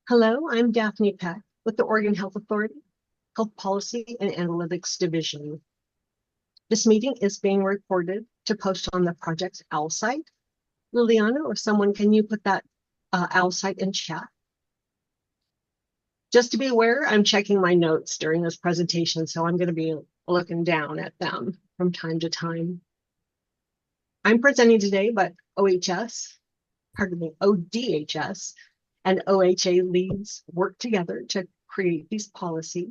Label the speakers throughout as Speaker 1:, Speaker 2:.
Speaker 1: Hello, I'm Daphne Peck with the Oregon Health Authority, Health Policy and Analytics Division. This meeting is being recorded to post on the Project OWL site. Liliana or someone, can you put that OWL site in chat? Just to be aware, I'm checking my notes during this presentation, so I'm going to be looking down at them from time to time. I'm presenting today, but ODHS and OHA leads work together to create these policies.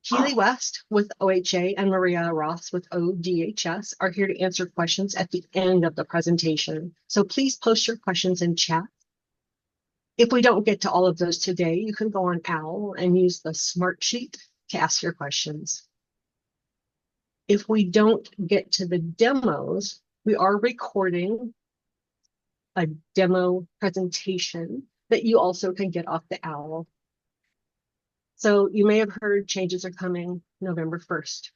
Speaker 1: Keely West with OHA and Maria Ross with ODHS are here to answer questions at the end of the presentation. So please post your questions in chat. If we don't get to all of those today, you can go on OWL and use the smart sheet to ask your questions. If we don't get to the demos, we are recording a demo presentation that you also can get off the OWL. So you may have heard changes are coming November 1st.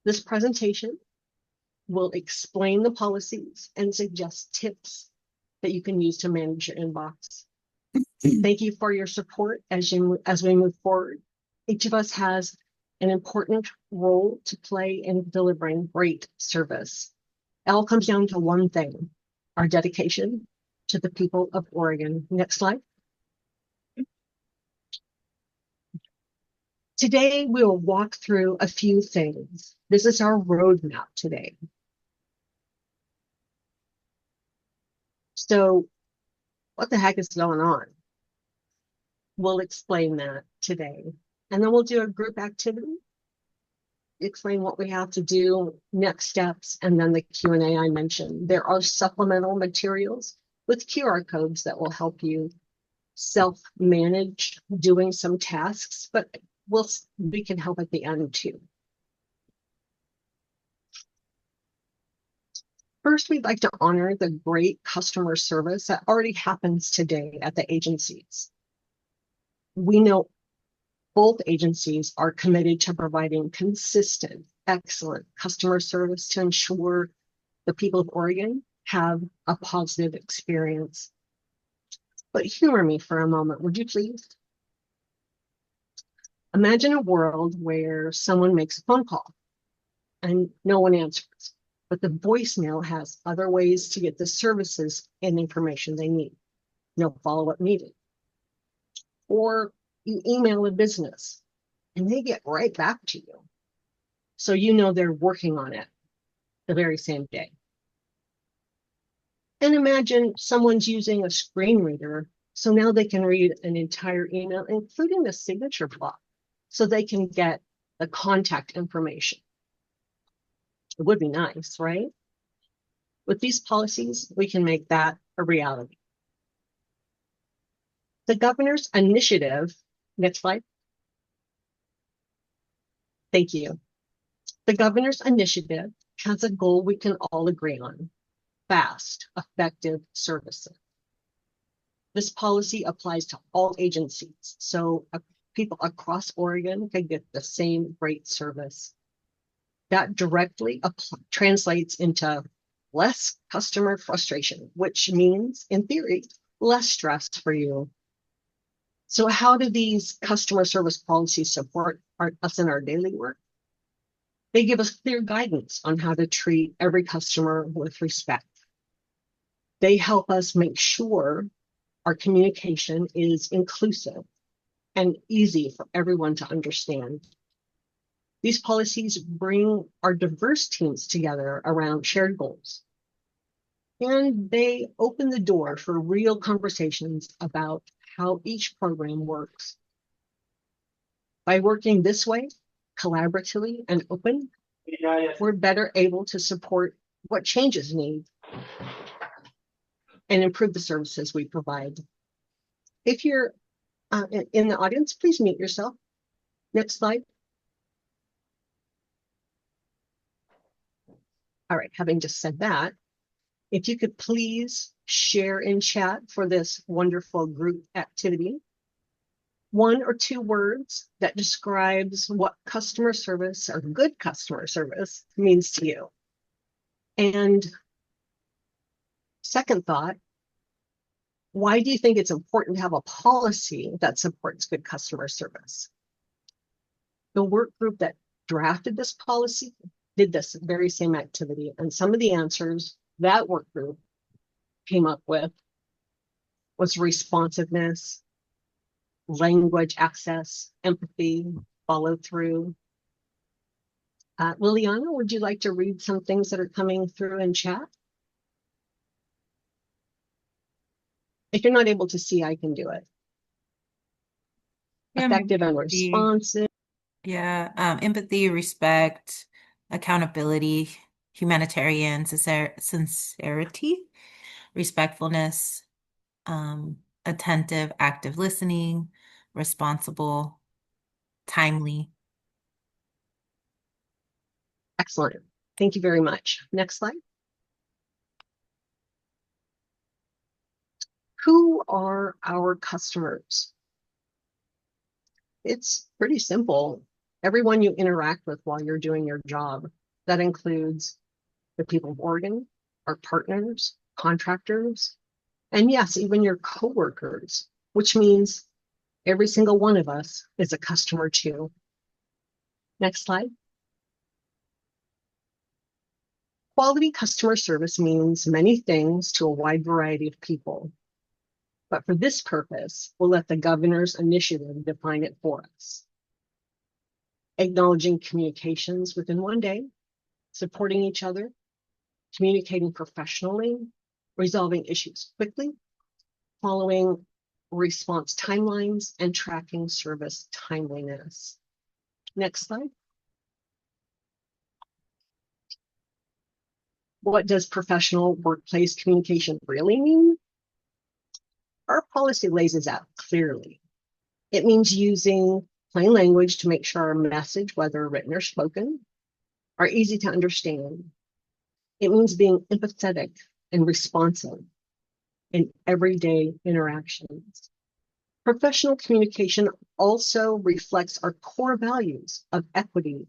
Speaker 1: This presentation will explain the policies and suggest tips that you can use to manage your inbox. Thank you for your support as we move forward. Each of us has an important role to play in delivering great service. It all comes down to one thing: our dedication to the people of Oregon. Next slide. Today, we will walk through a few things. This is our roadmap today. So what the heck is going on? We'll explain that today. And then we'll do a group activity, explain what we have to do, next steps, and then the Q&A I mentioned. There are supplemental materials with QR codes that will help you self-manage doing some tasks, but we can help at the end too. First, we'd like to honor the great customer service that already happens today at the agencies. We know both agencies are committed to providing consistent, excellent customer service to ensure the people of Oregon have a positive experience. But humor me for a moment, would you please? Imagine a world where someone makes a phone call and no one answers, but the voicemail has other ways to get the services and information they need. No follow-up needed. Or you email a business and they get right back to you. So you know they're working on it the very same day. And imagine someone's using a screen reader, so now they can read an entire email, including the signature block, so they can get the contact information. It would be nice, right? With these policies, we can make that a reality. The governor's initiative, next slide. Thank you. The governor's initiative has a goal we can all agree on: fast, effective services. This policy applies to all agencies, so people across Oregon can get the same great service. That directly translates into less customer frustration, which means, in theory, less stress for you. So how do these customer service policies support us in our daily work? They give us clear guidance on how to treat every customer with respect. They help us make sure our communication is inclusive and easy for everyone to understand. These policies bring our diverse teams together around shared goals, and they open the door for real conversations about how each program works. By working this way, collaboratively and open, we're better able to support what changes need and improve the services we provide. If you're in the audience, please mute yourself. Next slide. All right, having just said that, if you could please share in chat for this wonderful group activity, 1 or 2 words that describes what customer service or good customer service means to you. And second thought, Why do you think it's important to have a policy that supports good customer service? The work group that drafted this policy did this very same activity, and some of the answers that work group came up with was responsiveness, language access, empathy, follow through. Liliana, would you like to read some things that are coming through in chat? If you're not able to see, I can do it.
Speaker 2: Yeah,
Speaker 1: Effective and responsive.
Speaker 2: empathy, respect, accountability, humanitarian sincerity, respectfulness, attentive, active listening, responsible, timely.
Speaker 1: Excellent. Thank you very much. Next slide. Who are our customers? It's pretty simple. Everyone you interact with while you're doing your job. That includes the people of Oregon, our partners, contractors, and yes, even your coworkers, which means every single one of us is a customer too. Next slide. Quality customer service means many things to a wide variety of people. But for this purpose, we'll let the governor's initiative define it for us. Acknowledging communications within one day, supporting each other, communicating professionally, resolving issues quickly, following response timelines, and tracking service timeliness. Next slide. What does professional workplace communication really mean? Our policy lays it out clearly. It means using plain language to make sure our message, whether written or spoken, are easy to understand. It means being empathetic and responsive in everyday interactions. Professional communication also reflects our core values of equity,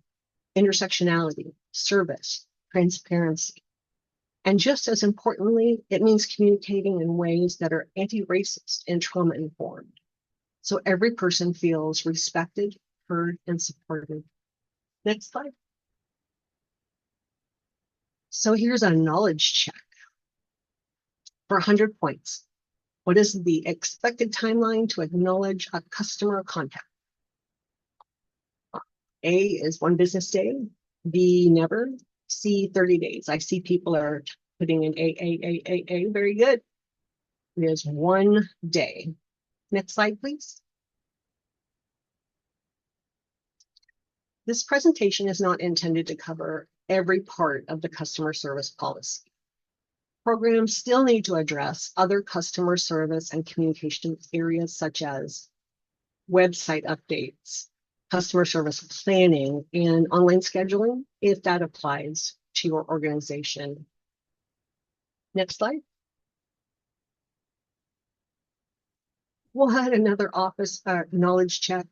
Speaker 1: intersectionality, service, transparency. And just as importantly, it means communicating in ways that are anti-racist and trauma-informed. So every person feels respected, heard, and supported. Next slide. So here's a knowledge check for 100 points. What is the expected timeline to acknowledge a customer contact? A is 1 business day, B, never, C, 30 days. I see people are putting in A. Very good. It is 1 day. Next slide, please. This presentation is not intended to cover every part of the customer service policy. Programs still need to address other customer service and communication areas such as website updates, customer service planning, and online scheduling, if that applies to your organization. Next slide. We'll add another office knowledge check.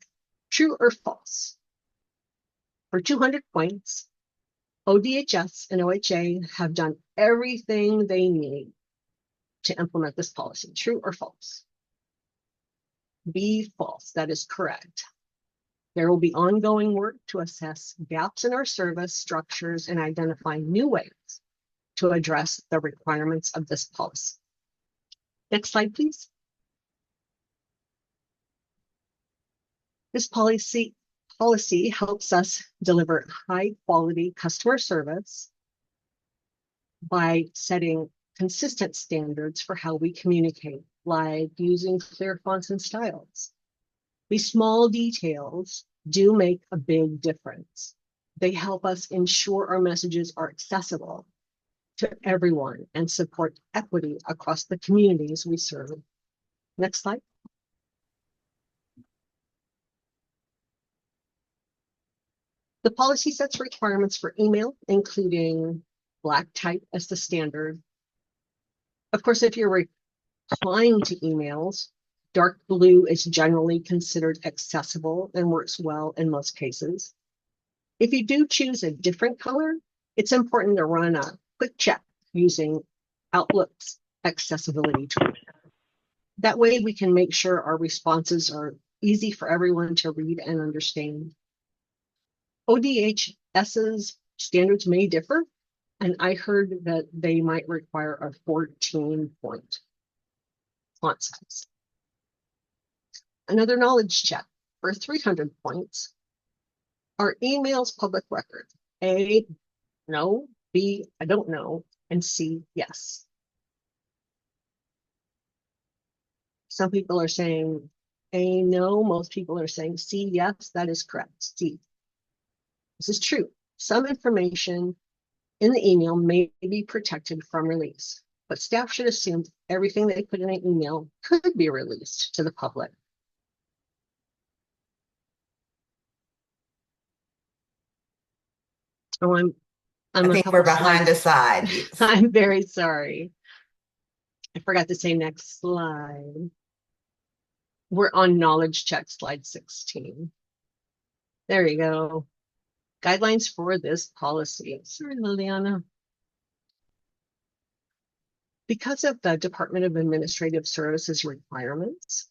Speaker 1: True or false? For 200 points, ODHS and OHA have done everything they need to implement this policy. True or false? B, false. That is correct. There will be ongoing work to assess gaps in our service structures and identify new ways to address the requirements of this policy. Next slide, please. This policy helps us deliver high quality customer service by setting consistent standards for how we communicate, like using clear fonts and styles. These small details do make a big difference. They help us ensure our messages are accessible to everyone and support equity across the communities we serve. Next slide. The policy sets requirements for email, including black type as the standard. Of course, if you're replying to emails, dark blue is generally considered accessible and works well in most cases. If you do choose a different color, it's important to run a quick check using Outlook's accessibility tool. That way we can make sure our responses are easy for everyone to read and understand. ODHS's standards may differ, and I heard that they might require a 14-point font size. Another knowledge check for 300 points. Are emails public record? A, no. B, I don't know. And C, yes. Some people are saying A, no. Most people are saying C, yes. That is correct. C. This is true. Some information in the email may be protected from release, but staff should assume everything they put in an email could be released to the public. Oh, I'm
Speaker 3: I
Speaker 1: a
Speaker 3: think we're
Speaker 1: couple
Speaker 3: behind the
Speaker 1: slides.
Speaker 3: side. Yes.
Speaker 1: I'm very sorry. I forgot to say next slide. We're on knowledge check, slide 16. There you go. Guidelines for this policy. Sorry, Liliana. Because of the Department of Administrative Services requirements,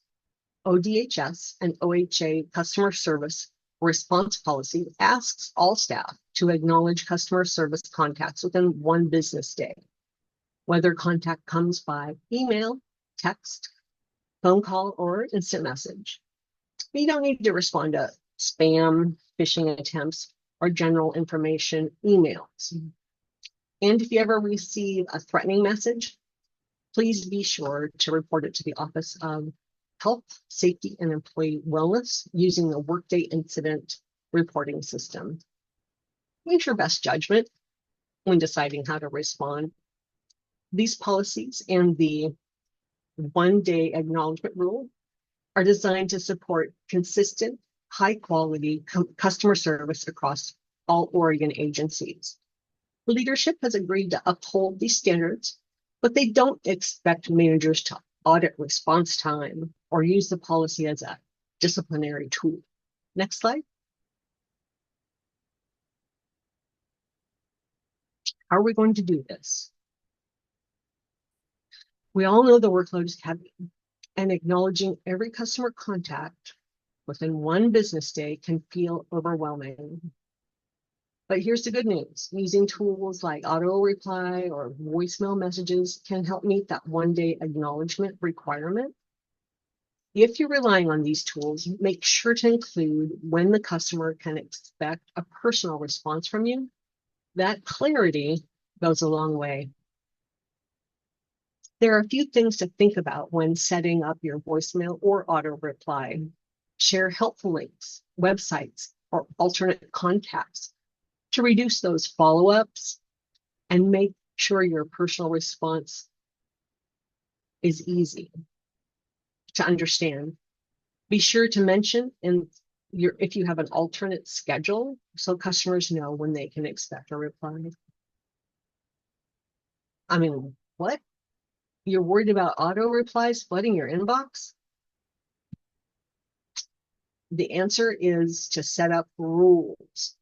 Speaker 1: ODHS and OHA customer service response policy asks all staff to acknowledge customer service contacts within 1 business day, whether contact comes by email, text, phone call, or instant message. You don't need to respond to spam, phishing attempts, or general information emails. And if you ever receive a threatening message, please be sure to report it to the Office of Health, Safety, and Employee Wellness using the Workday Incident Reporting System. Use your best judgment when deciding how to respond. These policies and the 1-day acknowledgement rule are designed to support consistent, high-quality customer service across all Oregon agencies. Leadership has agreed to uphold these standards, but they don't expect managers to audit response time or use the policy as a disciplinary tool. Next slide. How are we going to do this? We all know the workload is heavy, and acknowledging every customer contact within 1 business day can feel overwhelming. But here's the good news. Using tools like auto reply or voicemail messages can help meet that 1-day acknowledgement requirement. If you're relying on these tools, make sure to include when the customer can expect a personal response from you. That clarity goes a long way. There are a few things to think about when setting up your voicemail or auto reply. Share helpful links, websites, or alternate contacts to reduce those follow-ups and make sure your personal response is easy to understand. Be sure to mention if you have an alternate schedule so customers know when they can expect a reply. I mean, what? You're worried about auto replies flooding your inbox? The answer is to set up rules.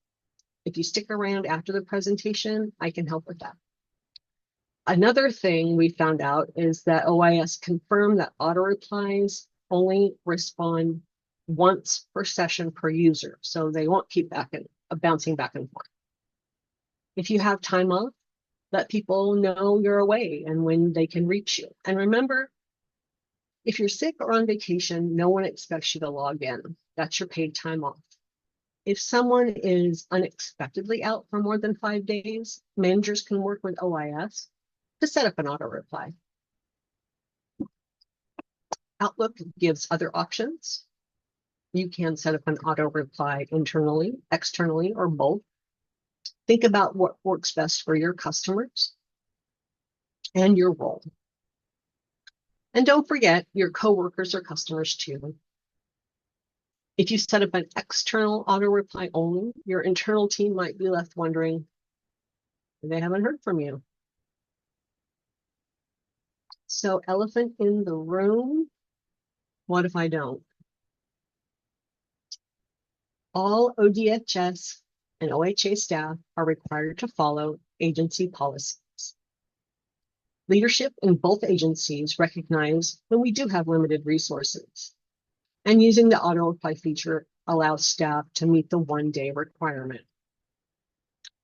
Speaker 1: If you stick around after the presentation, I can help with that. Another thing we found out is that OIS confirmed that auto replies only respond once per session per user, so they won't keep bouncing back and forth. If you have time off, let people know you're away and when they can reach you. And remember, if you're sick or on vacation, no one expects you to log in. That's your paid time off. If someone is unexpectedly out for more than 5 days, managers can work with OIS to set up an auto reply. Outlook gives other options. You can set up an auto reply internally, externally, or both. Think about what works best for your customers and your role. And don't forget, your coworkers are customers too. If you set up an external auto reply only, your internal team might be left wondering, they haven't heard from you. So elephant in the room, what if I don't? All ODHS and OHA staff are required to follow agency policies. Leadership in both agencies recognize when we do have limited resources, and using the auto reply feature allows staff to meet the 1-day requirement.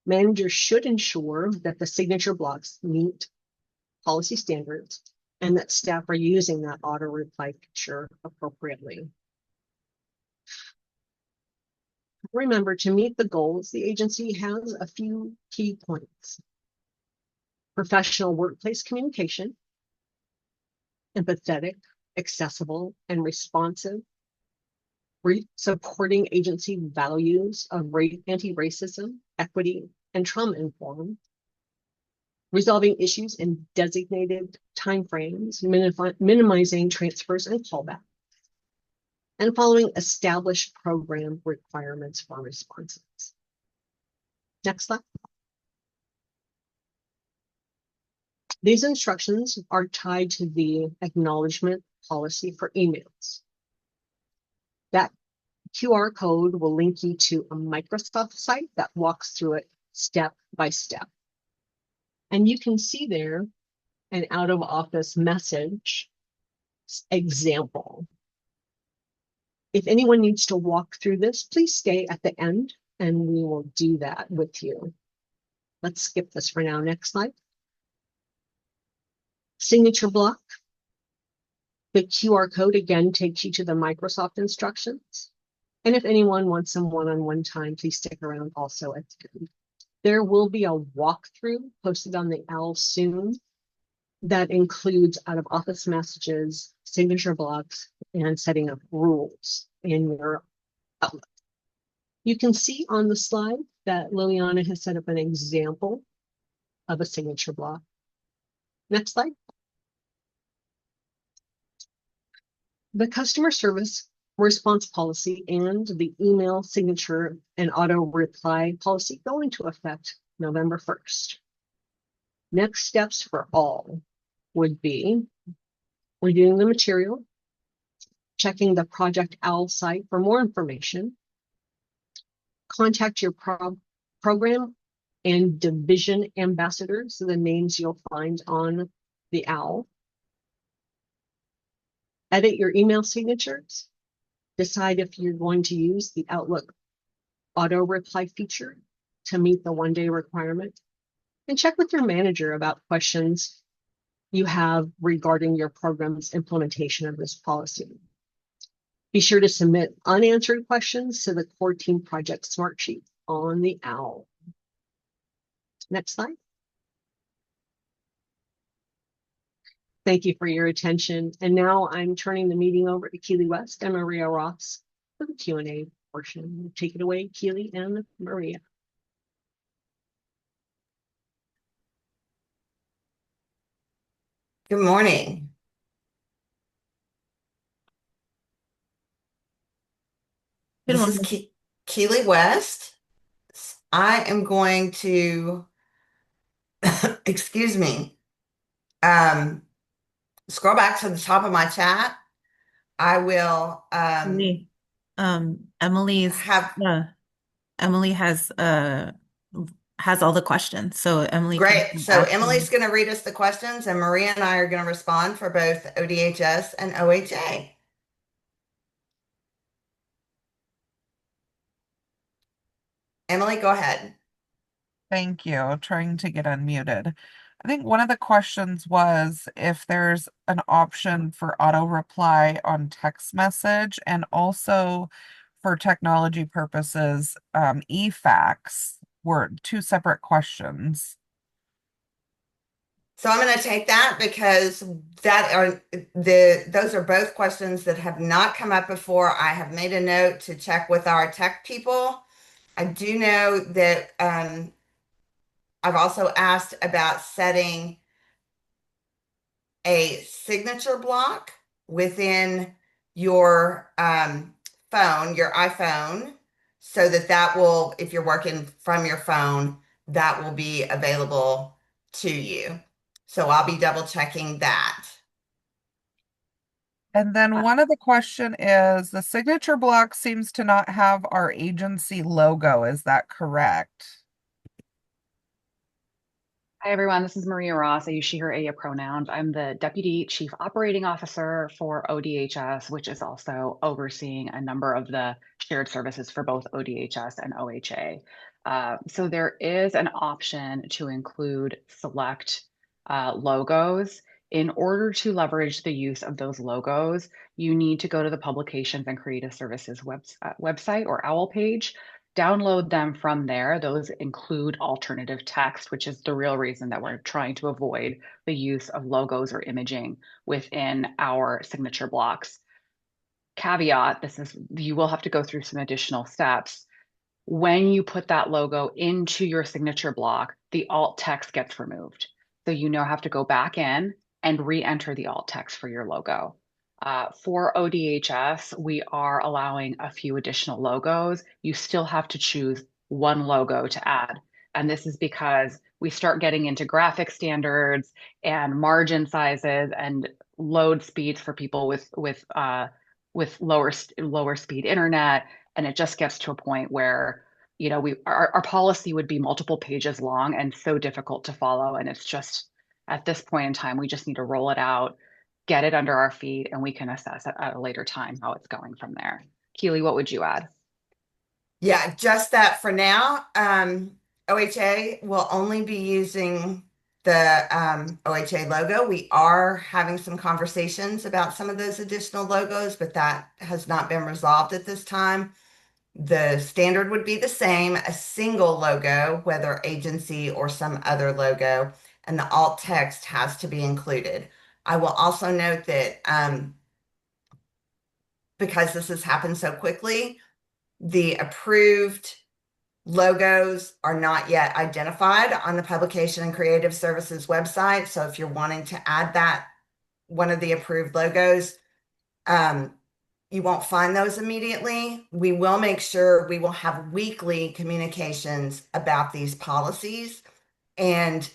Speaker 1: Managers should ensure that the signature blocks meet policy standards and that staff are using that auto reply feature appropriately. Remember, to meet the goals, the agency has a few key points: professional workplace communication, empathetic, accessible, and responsive, supporting agency values of anti-racism, equity, and trauma-informed, resolving issues in designated timeframes, minimizing transfers and callbacks, and following established program requirements for responses. Next slide. These instructions are tied to the acknowledgement policy for emails. That QR code will link you to a Microsoft site that walks through it step by step. And you can see there an out-of-office message example. If anyone needs to walk through this, please stay at the end and we will do that with you. Let's skip this for now. Next slide. Signature block. The QR code again takes you to the Microsoft instructions. And if anyone wants some one-on-one time, please stick around also at the end. There will be a walkthrough posted on the OWL soon that includes out-of-office messages, signature blocks, and setting up rules in your Outlook. You can see on the slide that Liliana has set up an example of a signature block. Next slide. The customer service response policy and the email signature and auto reply policy go into effect November 1st. Next steps for all would be reviewing the material, checking the Project OWL site for more information, contact your program and division ambassadors, the names you'll find on the OWL, edit your email signatures, decide if you're going to use the Outlook auto reply feature to meet the 1-day requirement, and check with your manager about questions you have regarding your program's implementation of this policy. Be sure to submit unanswered questions to the core team project smart sheet on the OWL. Next slide. Thank you for your attention. And now I'm turning the meeting over to Keely West and Maria Ross for the Q&A portion. Take it away, Keely and Maria.
Speaker 3: Good morning.
Speaker 2: Good
Speaker 3: This is
Speaker 2: morning.
Speaker 3: Keely West. I am going to, excuse me, scroll back to the top of my chat. I will
Speaker 2: Emily, Emily's
Speaker 3: have
Speaker 2: Emily has all the questions, so Emily can
Speaker 3: great. So
Speaker 2: ask
Speaker 3: Emily's
Speaker 2: them.
Speaker 3: going to read us the questions, and Maria and I are going to respond for both ODHS and OHA. Emily, go ahead.
Speaker 4: Thank you. Trying to get unmuted. I think one of the questions was if there's an option for auto reply on text message and also for technology purposes, e-fax were two separate questions.
Speaker 3: So I'm going to take that because those are both questions that have not come up before. I have made a note to check with our tech people. I do know that I've also asked about setting a signature block within your phone, your iPhone, so that will, if you're working from your phone, that will be available to you. So I'll be double checking that.
Speaker 4: And then one of the question is the signature block seems to not have our agency logo. Is that correct?
Speaker 5: Hi, everyone. This is Maria Ross. I use she, her, aya pronouns. I'm the Deputy Chief Operating Officer for ODHS, which is also overseeing a number of the shared services for both ODHS and OHA. So there is an option to include select logos. In order to leverage the use of those logos, you need to go to the Publications and Creative Services website or OWL page. Download them from there. Those include alternative text, which is the real reason that we're trying to avoid the use of logos or imaging within our signature blocks. Caveat, you will have to go through some additional steps. When you put that logo into your signature block, the alt text gets removed. So you now have to go back in and re-enter the alt text for your logo. For ODHS, we are allowing a few additional logos. You still have to choose one logo to add. And this is because we start getting into graphic standards and margin sizes and load speeds for people with lower speed internet. And it just gets to a point where, our policy would be multiple pages long and so difficult to follow. And it's just at this point in time, we just need to roll it out, get it under our feet, and we can assess at a later time how it's going from there. Keely, what would you add?
Speaker 3: Yeah, just that for now. OHA will only be using the OHA logo. We are having some conversations about some of those additional logos, but that has not been resolved at this time. The standard would be the same, a single logo, whether agency or some other logo, and the alt text has to be included. I will also note that because this has happened so quickly, the approved logos are not yet identified on the Publication and Creative Services website. So if you're wanting to add that, one of the approved logos, you won't find those immediately. We will make sure we will have weekly communications about these policies. And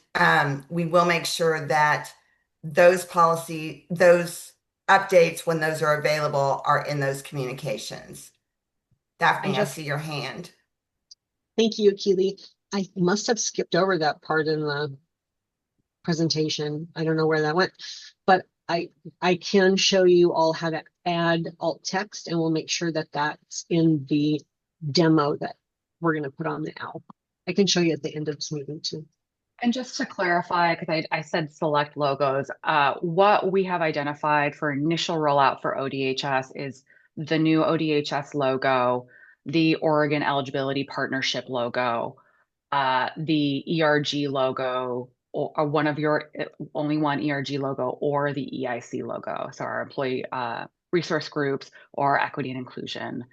Speaker 3: we will make sure that those updates, when those are available, are in those communications. Daphne, I see your hand.
Speaker 1: Thank you, Keely. I must have skipped over that part in the presentation. I don't know where that went, but I can show you all how to add alt text, and we'll make sure that that's in the demo that we're going to put on the OWL. I can show you at the end of this meeting too.
Speaker 5: And just to clarify, because I said select logos, what we have identified for initial rollout for ODHS is the new ODHS logo, the Oregon Eligibility Partnership logo, the ERG logo, or one of your only one ERG logo, or the EIC logo. So our employee resource groups or equity and inclusion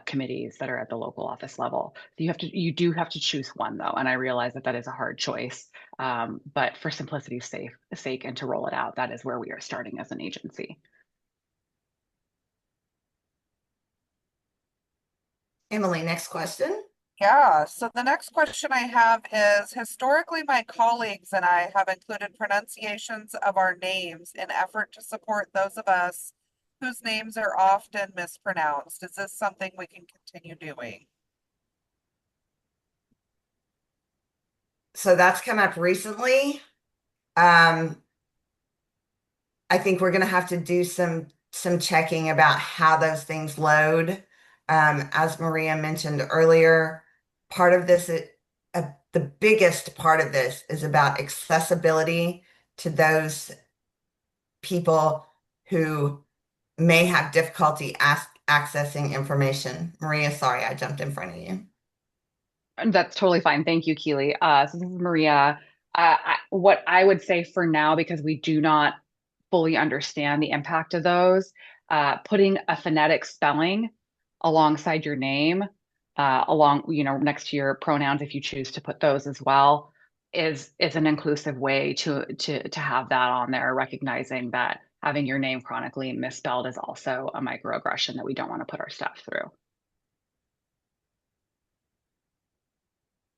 Speaker 5: committees that are at the local office level. So you do have to choose one though, and I realize that is a hard choice. But for simplicity's sake and to roll it out, that is where we are starting as an agency.
Speaker 3: Emily, next question.
Speaker 4: Yeah, so the next question I have is, historically, my colleagues and I have included pronunciations of our names in effort to support those of us whose names are often mispronounced. Is this something we can continue doing?
Speaker 3: So that's come up recently. I think we're going to have to do some checking about how those things load. As Maria mentioned earlier, part of this, the biggest part of this is about accessibility to those people who may have difficulty accessing information. Maria, sorry, I jumped in front of you.
Speaker 5: That's totally fine. Thank you, Keely. So this is Maria. What I would say for now, because we do not fully understand the impact of those, putting a phonetic spelling alongside your name, next to your pronouns, if you choose to put those as well, is an inclusive way to have that on there, recognizing that having your name chronically misspelled is also a microaggression that we don't want to put our staff through.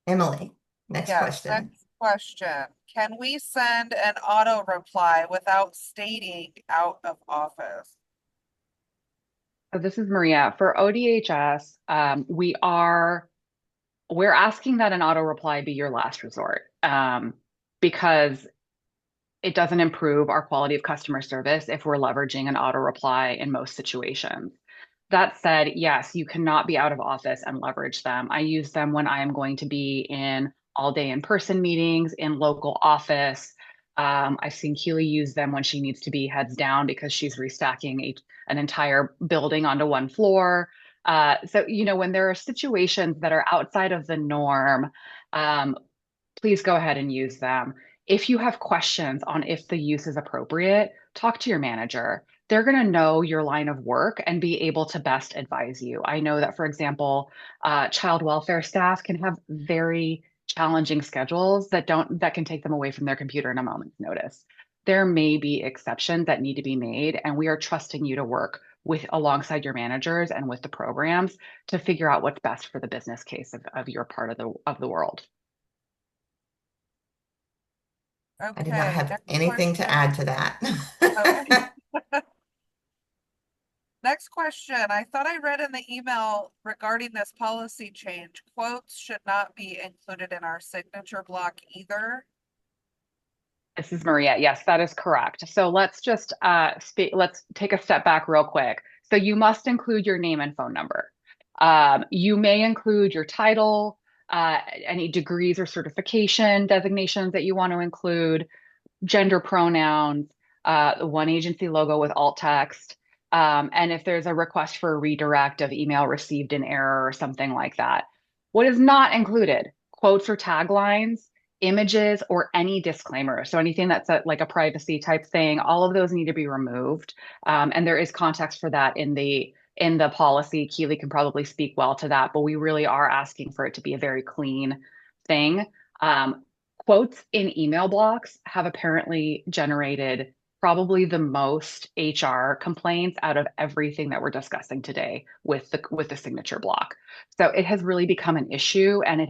Speaker 3: Emily, next question.
Speaker 4: Next question. Can we send an auto reply without stating out of office?
Speaker 5: So this is Maria. For ODHS, we're asking that an auto reply be your last resort. because it doesn't improve our quality of customer service if we're leveraging an auto reply in most situations. That said, yes, you cannot be out of office and leverage them. I use them when I am going to be in all day in-person meetings, in local office. I've seen Keely use them when she needs to be heads down because she's restacking an entire building onto one floor. So, when there are situations that are outside of the norm, please go ahead and use them. If you have questions on if the use is appropriate, talk to your manager. They're going to know your line of work and be able to best advise you. I know that, for example, child welfare staff can have very challenging schedules that can take them away from their computer in a moment's notice. There may be exceptions that need to be made, and we are trusting you to work alongside your managers and with the programs to figure out what's best for the business case of your part of the world.
Speaker 3: I do not
Speaker 4: Okay,
Speaker 3: have
Speaker 4: next
Speaker 3: anything to
Speaker 4: question.
Speaker 3: add to that.
Speaker 4: Okay. Next question. I thought I read in the email regarding this policy change, quotes should not be included in our signature block either.
Speaker 5: This is Maria. Yes, that is correct. So let's just let's take a step back real quick. So you must include your name and phone number. You may include your title, any degrees or certification designations that you want to include, gender pronouns, the one agency logo with alt text, and if there's a request for a redirect of email received in error or something like that. What is not included? Quotes or taglines, images, or any disclaimer. So anything that's like a privacy type thing, all of those need to be removed. And there is context for that in the policy. Keely can probably speak well to that, but we really are asking for it to be a very clean thing. Quotes in email blocks have apparently generated probably the most HR complaints out of everything that we're discussing today with the signature block. So it has really become an issue, and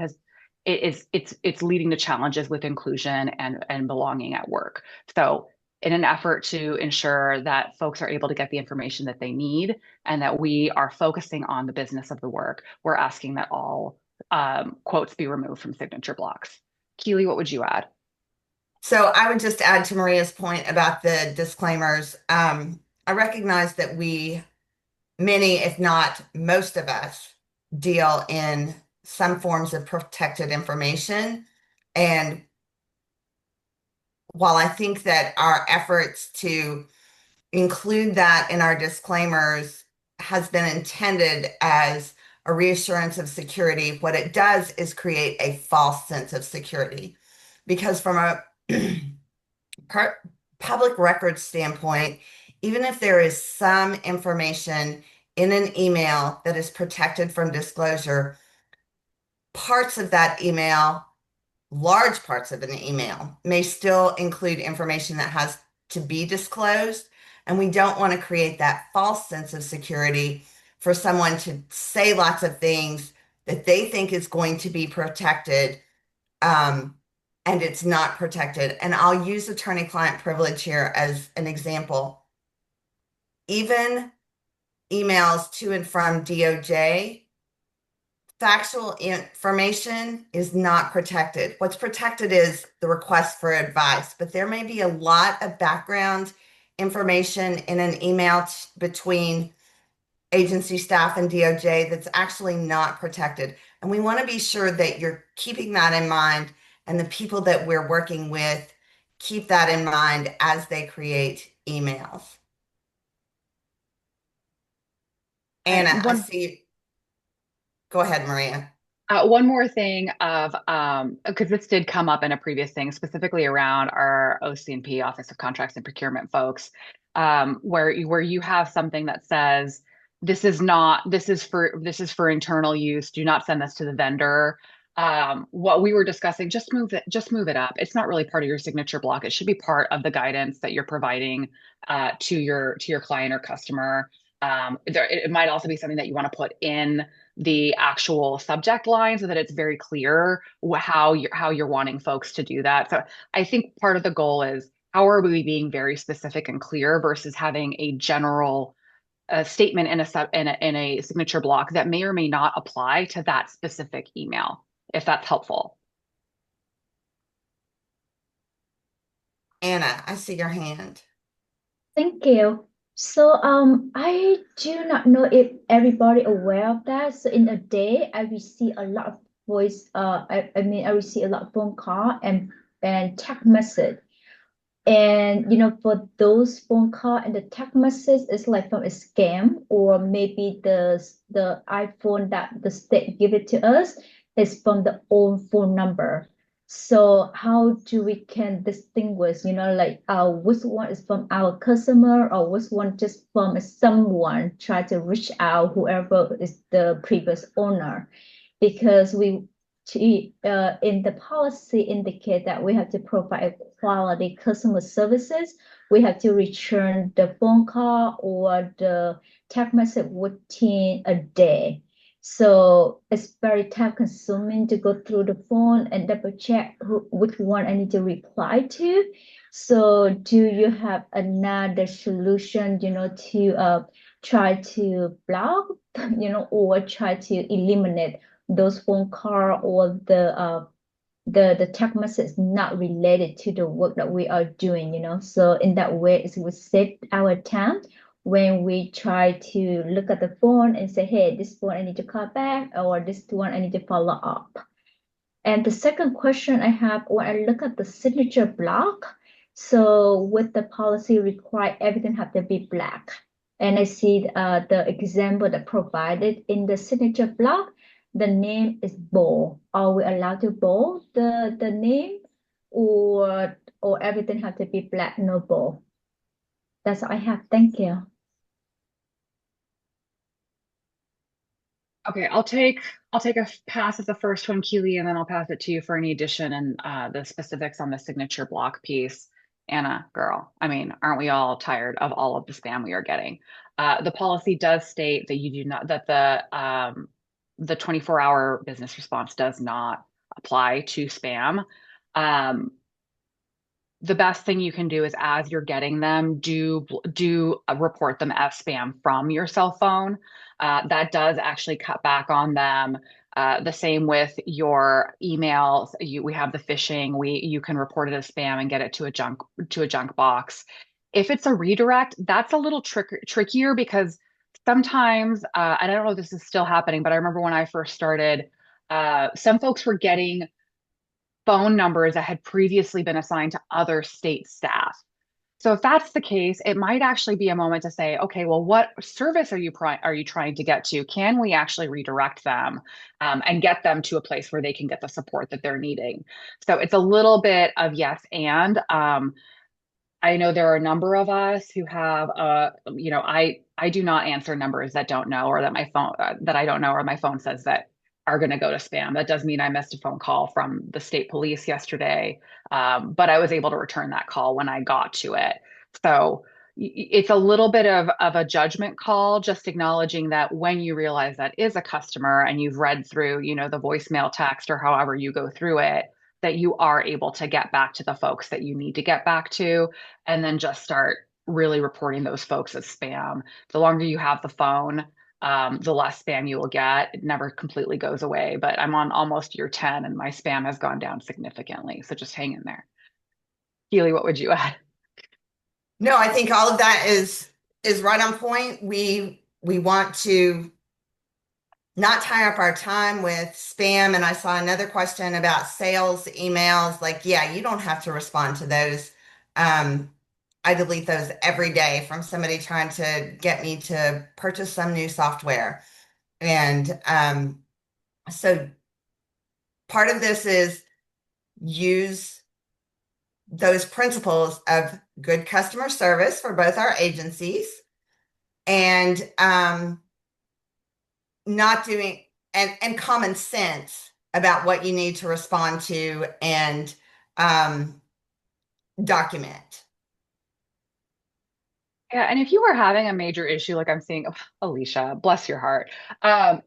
Speaker 5: it's leading to challenges with inclusion and belonging at work. So in an effort to ensure that folks are able to get the information that they need and that we are focusing on the business of the work, we're asking that all quotes be removed from signature blocks. Keely, what would you add?
Speaker 3: So I would just add to Maria's point about the disclaimers. I recognize that many, if not most of us, deal in some forms of protected information. And while I think that our efforts to include that in our disclaimers has been intended as a reassurance of security, what it does is create a false sense of security. Because from a public record standpoint, even if there is some information in an email that is protected from disclosure, parts of that email, large parts of an email, may still include information that has to be disclosed. And we don't want to create that false sense of security for someone to say lots of things that they think is going to be protected, and it's not protected. And I'll use attorney-client privilege here as an example. Even emails to and from DOJ, factual information is not protected. What's protected is the request for advice, but there may be a lot of background information in an email between agency staff and DOJ that's actually not protected. And we want to be sure that you're keeping that in mind, and the people that we're working with keep that in mind as they create emails. Anna, I see. Go ahead, Maria.
Speaker 5: One more thing because this did come up in a previous thing, specifically around our OC&P, Office of Contracts and Procurement folks, where you have something that says, this is for internal use. Do not send this to the vendor. What we were discussing, just move it up. It's not really part of your signature block. It should be part of the guidance that you're providing to your client or customer. It might also be something that you want to put in the actual subject line so that it's very clear how you're wanting folks to do that. So I think part of the goal is, how are we being very specific and clear versus having a general statement in a signature block that may or may not apply to that specific email, if that's helpful.
Speaker 3: Anna, I see your hand.
Speaker 6: Thank you. So I do not know if everybody aware of that. So in a day, I receive a lot of voice. I mean, I receive a lot of phone call and text message. And for those phone call and the text message, it's like from a scam, or maybe the iPhone that the state give it to us is from the old phone number. So how do we can distinguish, like which one is from our customer or which one just from someone try to reach out, whoever is the previous owner? Because in the policy indicate that we have to provide quality customer services. We have to return the phone call or the text message within a day. So it's very time consuming to go through the phone and double check which one I need to reply to. So do you have another solution, to try to block, or try to eliminate those phone call or the text message not related to the work that we are doing, So in that way, it will save our time when we try to look at the phone and say, hey, this phone I need to call back, or this one I need to follow up. And the second question I have, when I look at the signature block, so with the policy require everything have to be black. And I see the example that provided in the signature block, the name is bold. Are we allowed to bold the name, or everything have to be black, no bold? That's all I have. Thank you.
Speaker 5: Okay, I'll take a pass at the first one, Keely, and then I'll pass it to you for any addition and the specifics on the signature block piece. Anna, girl, I mean, aren't we all tired of all of the spam we are getting? The policy does state that you do not, that the 24-hour business response does not apply to spam. The best thing you can do is, as you're getting them, do report them as spam from your cell phone. That does actually cut back on them. The same with your emails. We have the phishing. You can report it as spam and get it to a junk box. If it's a redirect, that's a little trickier, because sometimes, and I don't know if this is still happening, but I remember when I first started, some folks were getting phone numbers that had previously been assigned to other state staff. So if that's the case, it might actually be a moment to say, okay, well, what service are you trying to get to? Can we actually redirect them and get them to a place where they can get the support that they're needing? So it's a little bit of yes and. I know there are a number of us who have, I do not answer numbers that don't know, or that my phone that I don't know, or my phone says that are going to go to spam. That does mean I missed a phone call from the state police yesterday, but I was able to return that call when I got to it. So it's a little bit of a judgment call, just acknowledging that when you realize that is a customer and you've read through, the voicemail, text, or however you go through it, that you are able to get back to the folks that you need to get back to, and then just start really reporting those folks as spam. The longer you have the phone, the less spam you will get. It never completely goes away, but I'm on almost year 10 and my spam has gone down significantly. So just hang in there. Keely, what would you add?
Speaker 3: No, I think all of that is right on point. We want to not tie up our time with spam. And I saw another question about sales emails. Like, yeah, you don't have to respond to those. I delete those every day from somebody trying to get me to purchase some new software. And so part of this is use those principles of good customer service for both our agencies, and not doing and common sense about what you need to respond to and document.
Speaker 5: Yeah, and if you are having a major issue, like I'm seeing, Alicia, bless your heart.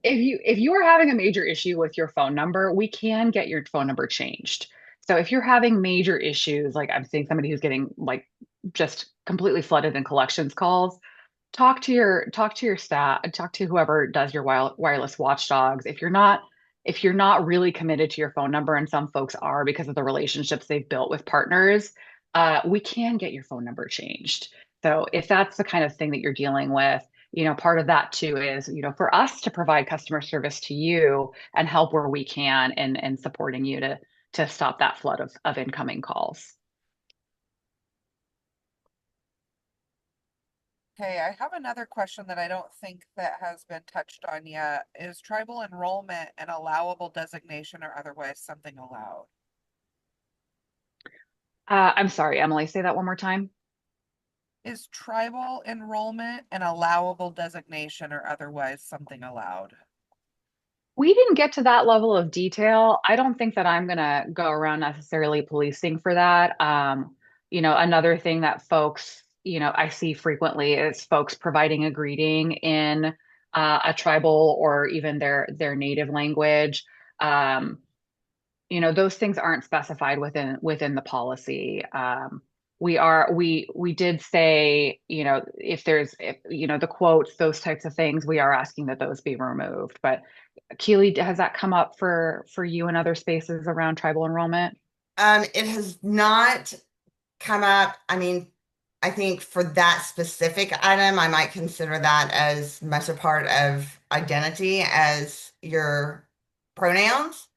Speaker 5: If you are having a major issue with your phone number, we can get your phone number changed. So if you're having major issues, like I'm seeing somebody who's getting like just completely flooded in collections calls, talk to your staff, talk to whoever does your wireless watchdogs. If you're not really committed to your phone number, and some folks are because of the relationships they've built with partners, we can get your phone number changed. So if that's the kind of thing that you're dealing with, part of that too is, for us to provide customer service to you and help where we can and supporting you to stop that flood of incoming calls.
Speaker 4: Okay, I have another question that I don't think that has been touched on yet. Is tribal enrollment an allowable designation or otherwise something allowed?
Speaker 5: I'm sorry, Emily, say that one more time.
Speaker 4: Is tribal enrollment an allowable designation or otherwise something allowed?
Speaker 5: We didn't get to that level of detail. I don't think that I'm going to go around necessarily policing for that. Another thing that folks, I see frequently is folks providing a greeting in a tribal or even their native language. Those things aren't specified within the policy. We did say, if the quotes, those types of things, we are asking that those be removed. But Keely, has that come up for you in other spaces around tribal enrollment?
Speaker 3: It has not come up. I mean, I think for that specific item, I might consider that as much a part of identity as your pronouns.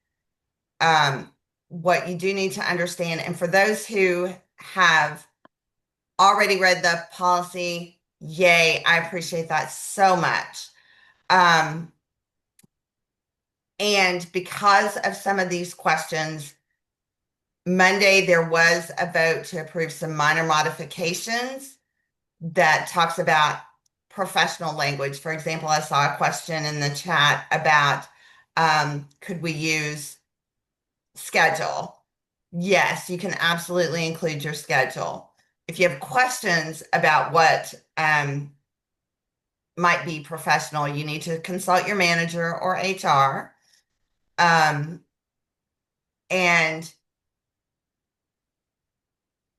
Speaker 3: What you do need to understand, and for those who have already read the policy, yay, I appreciate that so much. And because of some of these questions, Monday there was a vote to approve some minor modifications that talks about professional language. For example, I saw a question in the chat about could we use schedule? Yes, you can absolutely include your schedule. If you have questions about what might be professional, you need to consult your manager or HR. And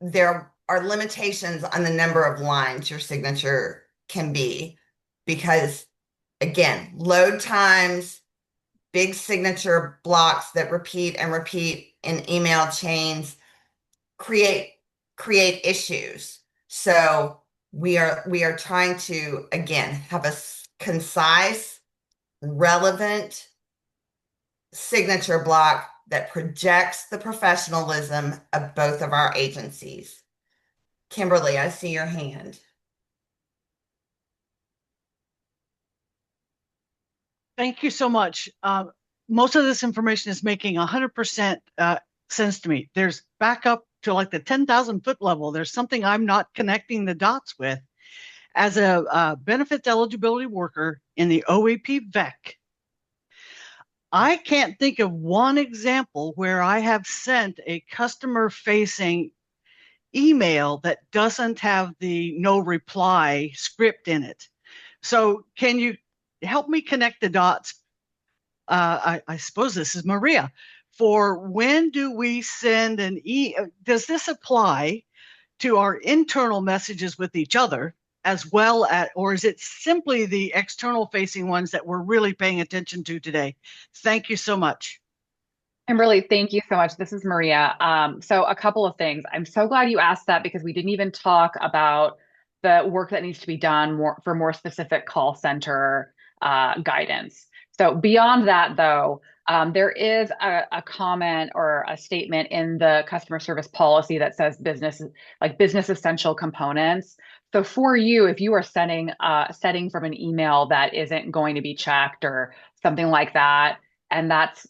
Speaker 3: there are limitations on the number of lines your signature can be because, again, load times, big signature blocks that repeat and repeat in email chains create issues. So we are trying to, again, have a concise, relevant signature block that projects the professionalism of both of our agencies. Kimberly, I see your hand.
Speaker 7: Thank you so much. Most of this information is making 100% sense to me. There's backup to like the 10,000 foot level. There's something I'm not connecting the dots with. As a benefits eligibility worker in the OEP VEC, I can't think of one example where I have sent a customer facing email that doesn't have the no reply script in it. So can you help me connect the dots? I suppose this is Maria. For when do we send an does this apply to our internal messages with each other as well as, or is it simply the external facing ones that we're really paying attention to today? Thank you so much.
Speaker 5: Kimberly, thank you so much. This is Maria. So a couple of things. I'm so glad you asked that because we didn't even talk about the work that needs to be done for more specific call center guidance. So beyond that, though, there is a comment or a statement in the customer service policy that says business essential components. So for you, if you are setting from an email that isn't going to be checked or something like that, and that's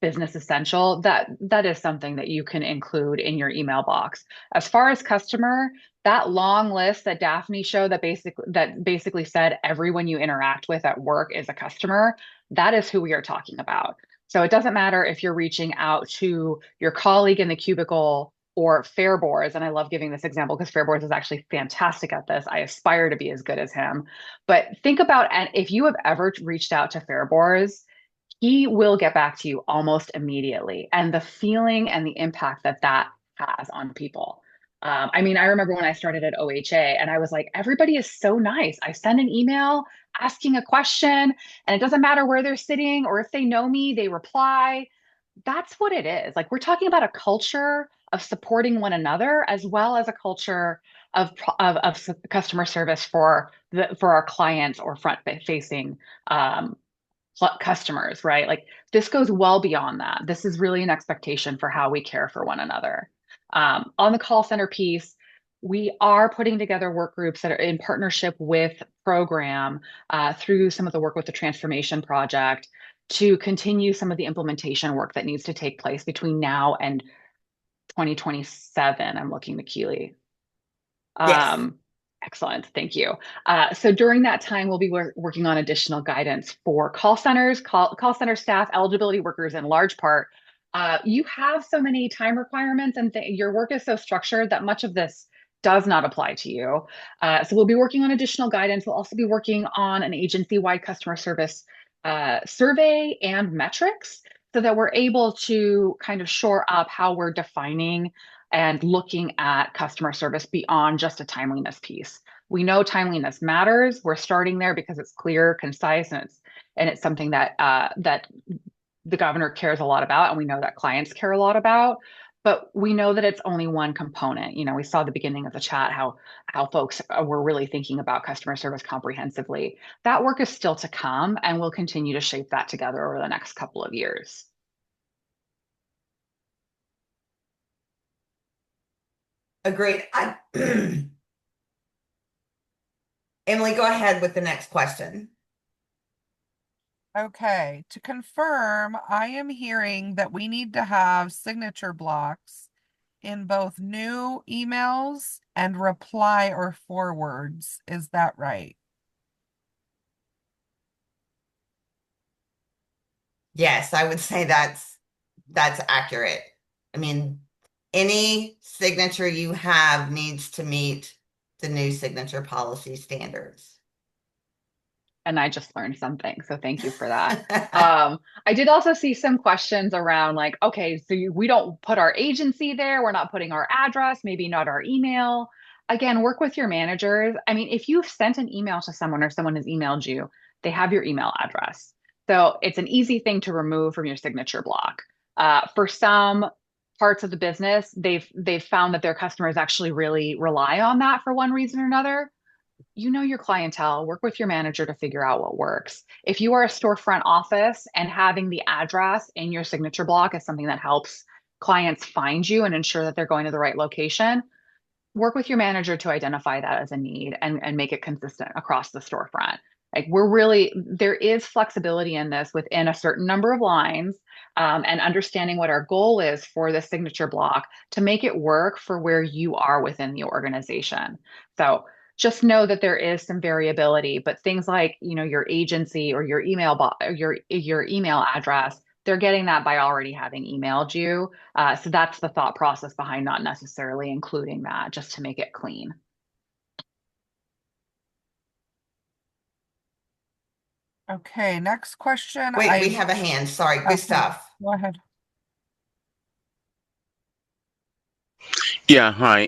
Speaker 5: business essential, that is something that you can include in your email box. As far as customer, that long list that Daphne showed that basically said everyone you interact with at work is a customer, that is who we are talking about. So it doesn't matter if you're reaching out to your colleague in the cubicle or Fairboards, and I love giving this example because Fairboards is actually fantastic at this. I aspire to be as good as him. But think about, and if you have ever reached out to Fairboards, he will get back to you almost immediately. And the feeling and the impact that has on people. I mean, I remember when I started at OHA and I was like, everybody is so nice. I send an email asking a question and it doesn't matter where they're sitting or if they know me, they reply. that's what it is. Like we're talking about a culture of supporting one another as well as a culture of customer service for our clients or front facing customers, right? Like this goes well beyond that. This is really an expectation for how we care for one another. On the call center piece, we are putting together work groups that are in partnership with program through some of the work with the transformation project to continue some of the implementation work that needs to take place between now and 2027. I'm looking to Keely.
Speaker 3: Yes.
Speaker 5: Excellent. Thank you. So during that time, we'll be working on additional guidance for call centers, call center staff, eligibility workers in large part. You have so many time requirements and your work is so structured that much of this does not apply to you. So we'll be working on additional guidance. We'll also be working on an agency-wide customer service survey and metrics so that we're able to kind of shore up how we're defining and looking at customer service beyond just a timeliness piece. We know timeliness matters. We're starting there because it's clear, concise, and it's something that that the governor cares a lot about, and we know that clients care a lot about. But we know that it's only one component. You know, we saw at the beginning of the chat how folks were really thinking about customer service comprehensively. That work is still to come, and we'll continue to shape that together over the next couple of years.
Speaker 3: Agreed. Emily, go ahead with the next question.
Speaker 4: Okay, to confirm, I am hearing that we need to have signature blocks in both new emails and reply or forwards. Is that right?
Speaker 3: Yes, I would say that's accurate. I mean, any signature you have needs to meet the new signature policy standards.
Speaker 5: And I just learned something. So thank you for that. I did also see some questions around like, okay, so we don't put our agency there. We're not putting our address, maybe not our email. Again, work with your managers. I mean, if you've sent an email to someone or someone has emailed you, they have your email address. So it's an easy thing to remove from your signature block. For some parts of the business, they've found that their customers actually really rely on that for one reason or another. You know your clientele, work with your manager to figure out what works. If you are a storefront office and having the address in your signature block is something that helps clients find you and ensure that they're going to the right location, work with your manager to identify that as a need and make it consistent across the storefront. Like there is flexibility in this within a certain number of lines and understanding what our goal is for the signature block to make it work for where you are within the organization. So just know that there is some variability, but things like, you know, your agency or your your email address, they're getting that by already having emailed you. So that's the thought process behind not necessarily including that, just to make it clean.
Speaker 4: Okay, next question.
Speaker 3: Wait, we have a hand. Sorry,
Speaker 4: Okay,
Speaker 3: Gustav.
Speaker 4: go ahead.
Speaker 8: Yeah, hi.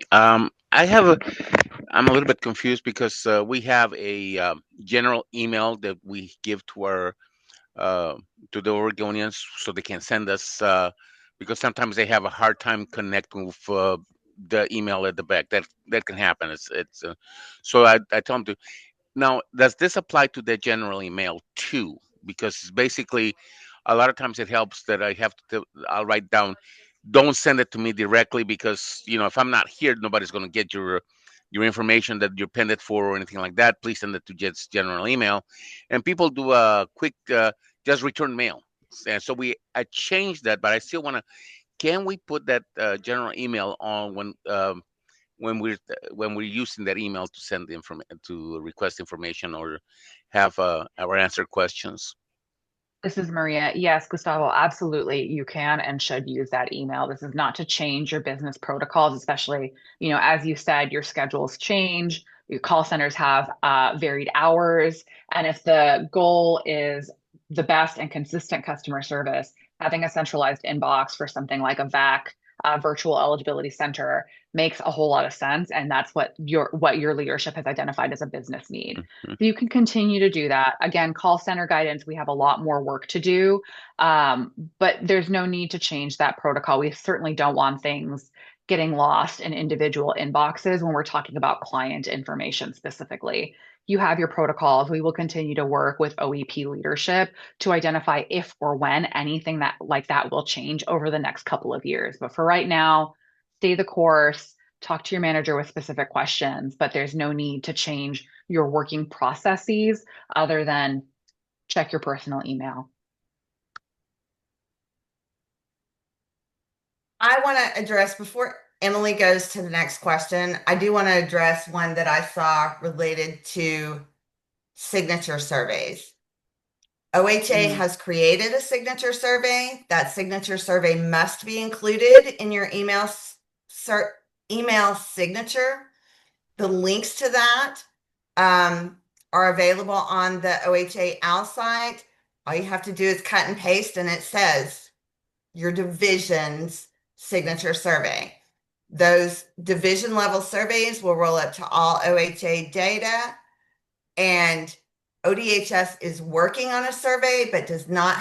Speaker 8: I'm a little bit confused because we have a general email that we give to our to the Oregonians so they can send us because sometimes they have a hard time connecting with the email at the back. That can happen. It's so I tell them to. Now, does this apply to the general email too? Because basically, a lot of times it helps that I'll write down, don't send it to me directly because if I'm not here, nobody's going to get your information that you're pended for or anything like that. Please send it to just general email, and people do a quick just return mail. And so I changed that, but I still want to. Can we put that general email on when we're using that email to send the information to request information or have our answer questions?
Speaker 5: This is Maria. Yes, Gustavo, absolutely. You can and should use that email. This is not to change your business protocols, especially, as you said, your schedules change, your call centers have varied hours. And if the goal is the best and consistent customer service, having a centralized inbox for something like a VAC virtual eligibility center makes a whole lot of sense. And that's what your leadership has identified as a business need.
Speaker 8: Mhm.
Speaker 5: So you can continue to do that. Again, call center guidance, we have a lot more work to do, but there's no need to change that protocol. We certainly don't want things getting lost in individual inboxes when we're talking about client information specifically. You have your protocols. We will continue to work with OEP leadership to identify if or when anything that like that will change over the next couple of years. But for right now, stay the course, talk to your manager with specific questions, but there's no need to change your working processes other than check your personal email.
Speaker 3: I want to address, before Emily goes to the next question, I do want to address one that I saw related to signature surveys. OHA has created a signature survey. That signature survey must be included in your email signature. The links to that are available on the OHA OWL site. All you have to do is cut and paste, and it says your division's signature survey. Those division level surveys will roll up to all OHA data, and ODHS is working on a survey, but is not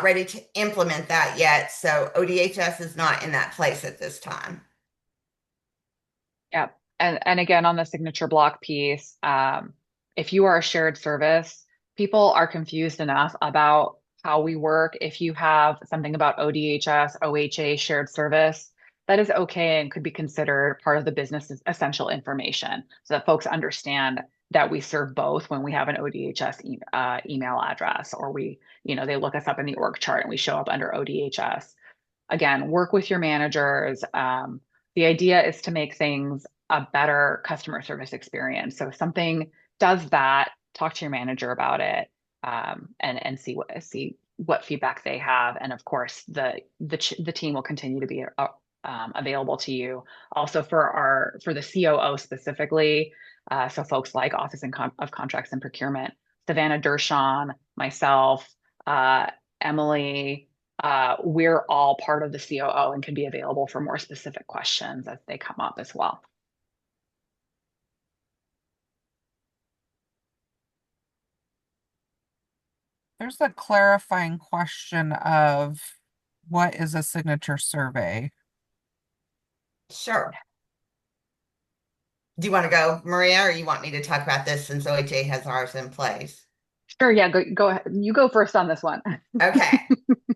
Speaker 3: ready to implement that yet. So ODHS is not in that place at this time.
Speaker 5: Yeah. And again, on the signature block piece, if you are a shared service, people are confused enough about how we work. If you have something about ODHS, OHA shared service, that is okay and could be considered part of the business's essential information so that folks understand that we serve both when we have an ODHS email address, or they look us up in the org chart and we show up under ODHS. Again, work with your managers. The idea is to make things a better customer service experience. So if something does that, talk to your manager about it, and see what feedback they have. And of course, the team will continue to be available to you. Also for the COO specifically, so folks like Office of Contracts and Procurement, Savannah Dershon, myself, Emily, we're all part of the COO and can be available for more specific questions as they come up as well.
Speaker 4: There's a clarifying question of what is a signature survey?
Speaker 3: Sure. Do you want to go, Maria, or you want me to talk about this since OHA has ours in place?
Speaker 5: Sure, yeah, go ahead. You go first on this one.
Speaker 3: Okay.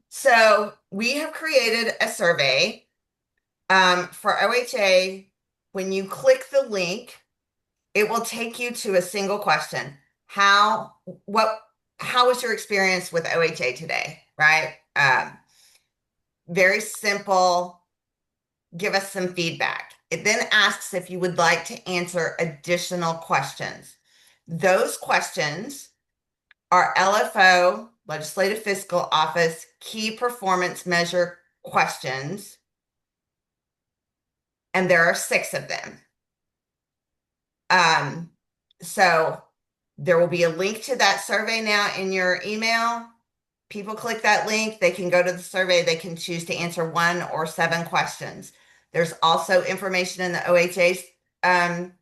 Speaker 3: So we have created a survey for OHA. When you click the link, it will take you to a single question. How was your experience with OHA today? Right? Very simple. Give us some feedback. It then asks if you would like to answer additional questions. Those questions are LFO, Legislative Fiscal Office, key performance measure questions, and there are 6 of them. So there will be a link to that survey now in your email. People click that link, they can go to the survey, they can choose to answer 1 or 7 questions. There's also information in the OHA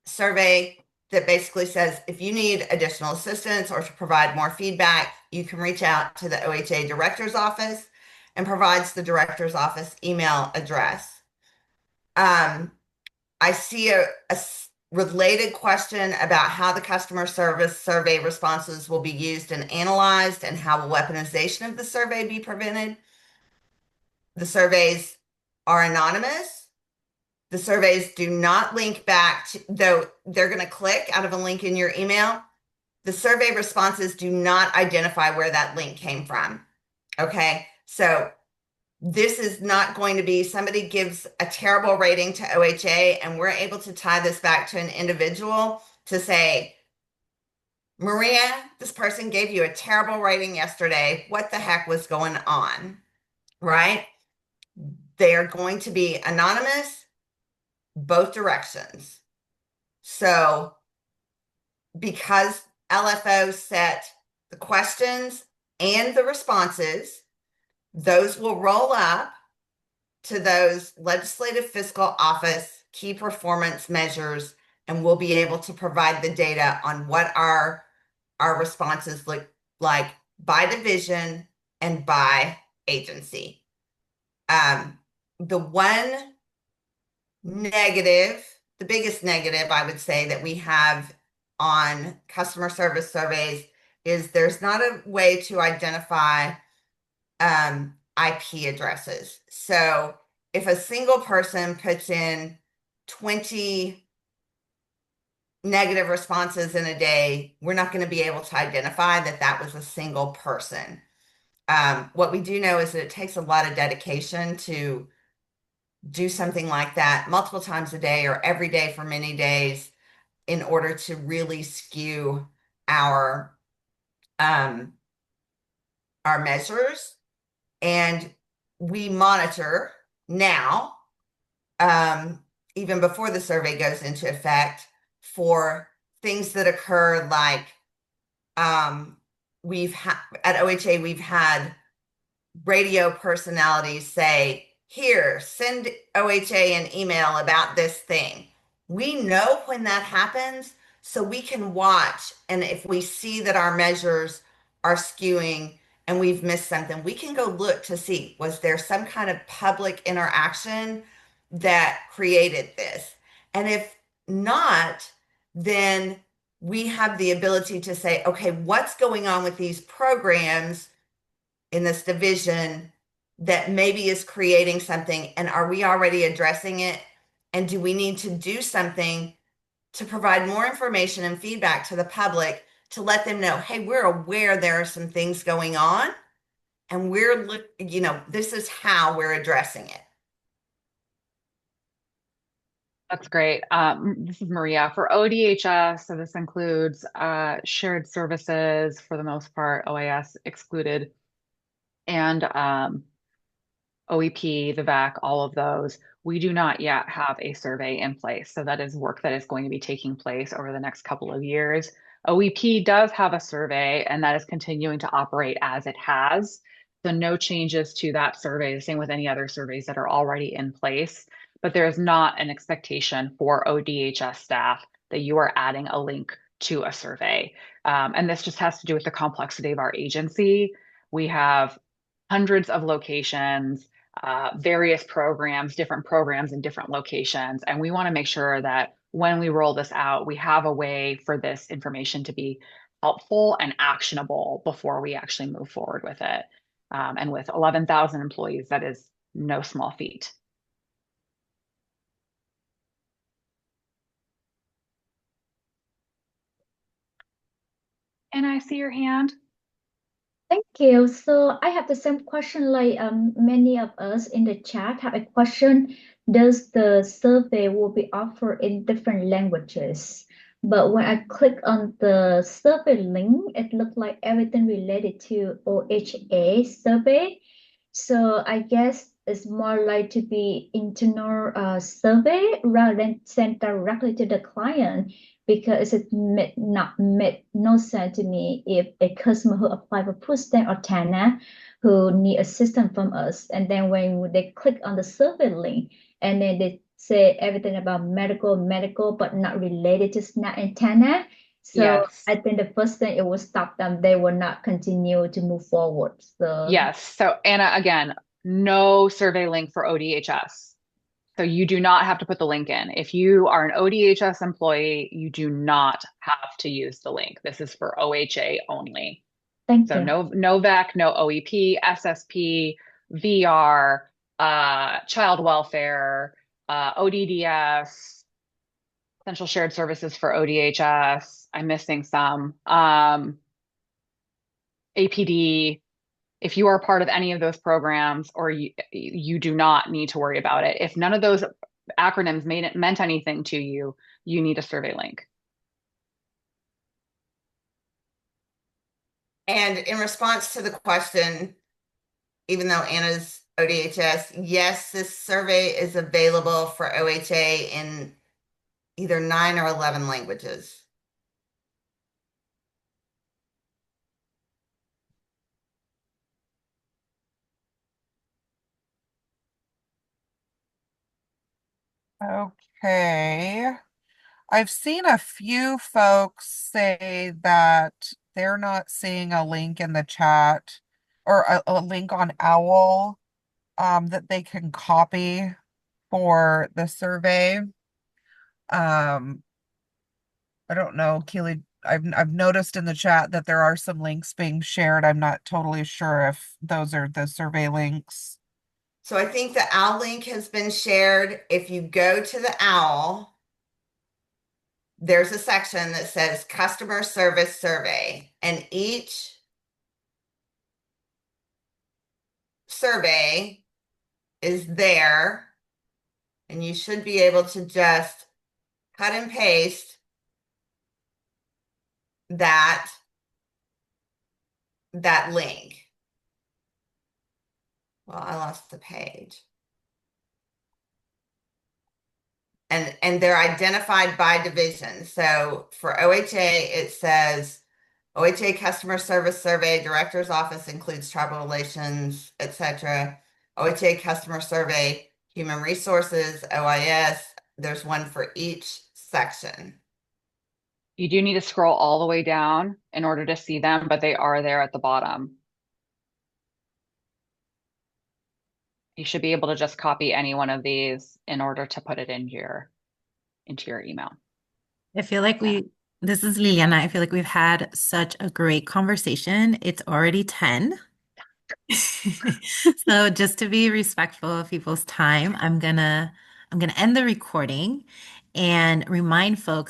Speaker 3: survey that basically says if you need additional assistance or to provide more feedback, you can reach out to the OHA Director's Office, and provides the Director's Office email address. I see a related question about how the customer service survey responses will be used and analyzed, and how will weaponization of the survey be prevented. The surveys are anonymous. The surveys do not link back to, though they're going to click out of a link in your email. The survey responses do not identify where that link came from. Okay, so this is not going to be somebody gives a terrible rating to OHA and we're able to tie this back to an individual to say, Maria, this person gave you a terrible rating yesterday. What the heck was going on? Right? They are going to be anonymous, both directions. So because LFO set the questions and the responses, those will roll up to those legislative fiscal office key performance measures, and we'll be able to provide the data on what our responses look like by division and by agency. The one negative, the biggest negative I would say that we have on customer service surveys is there's not a way to identify IP addresses. So if a single person puts in 20 negative responses in a day, we're not going to be able to identify that that was a single person. What we do know is that it takes a lot of dedication to do something like that multiple times a day or every day for many days in order to really skew our measures. And we monitor now, even before the survey goes into effect, for things that occur like at OHA, we've had radio personalities say, here, send OHA an email about this thing. We know when that happens, so we can watch. And if we see that our measures are skewing and we've missed something, we can go look to see, was there some kind of public interaction that created this? And if not, then we have the ability to say, okay, what's going on with these programs in this division that maybe is creating something, and are we already addressing it? And do we need to do something to provide more information and feedback to the public to let them know, hey, we're aware there are some things going on, and this is how we're addressing it.
Speaker 5: That's great. This is Maria for ODHS. So this includes shared services for the most part, OAS excluded, and OEP, the VAC, all of those. We do not yet have a survey in place. So that is work that is going to be taking place over the next couple of years. OEP does have a survey, and that is continuing to operate as it has. So no changes to that survey, the same with any other surveys that are already in place. But there is not an expectation for ODHS staff that you are adding a link to a survey. And this just has to do with the complexity of our agency. We have hundreds of locations, various programs, different programs in different locations. And we want to make sure that when we roll this out, we have a way for this information to be helpful and actionable before we actually move forward with it. And with 11,000 employees, that is no small feat. And I see your hand.
Speaker 6: Thank you. So I have the same question like many of us in the chat have a question. Does the survey will be offered in different languages? But when I click on the survey link, it looks like everything related to OHA survey. So I guess it's more like to be internal survey rather than sent directly to the client, because it not make no sense to me if a customer who apply for food stamp or TANF who need assistance from us, and then when they click on the survey link and then they say everything about medical, but not related to SNAP and TANF. So
Speaker 5: Yes.
Speaker 6: I think the first thing it will stop them. They will not continue to move forward. So
Speaker 5: Yes. So Anna, again, no survey link for ODHS. So you do not have to put the link in. If you are an ODHS employee, you do not have to use the link. This is for OHA only.
Speaker 6: thank
Speaker 5: So
Speaker 6: you.
Speaker 5: no VAC, no OEP, SSP, VR, child welfare, ODDS, essential shared services for ODHS. I'm missing some. APD. If you are part of any of those programs, or you do not need to worry about it. If none of those acronyms meant anything to you, you need a survey link.
Speaker 3: And in response to the question, even though Anna's ODHS, yes, this survey is available for OHA in either 9 or 11 languages.
Speaker 4: Okay. I've seen a few folks say that they're not seeing a link in the chat or a link on OWL that they can copy for the survey. Um, I don't know, Keely. I've noticed in the chat that there are some links being shared. I'm not totally sure if those are the survey links.
Speaker 3: So I think the OWL link has been shared. If you go to the OWL, there's a section that says customer service survey, and each survey is there, and you should be able to just cut and paste that link. Well, I lost the page. And they're identified by division. So for OHA, it says OHA customer service survey, director's office includes tribal relations, etc. OHA customer survey, human resources, OIS. There's one for each section.
Speaker 5: You do need to scroll all the way down in order to see them, but they are there at the bottom. You should be able to just copy any one of these in order to put it into your email.
Speaker 2: I feel like this is Liliana. I feel like we've had such a great conversation. It's already 10. So just to be respectful of people's time, I'm gonna end the recording and remind folks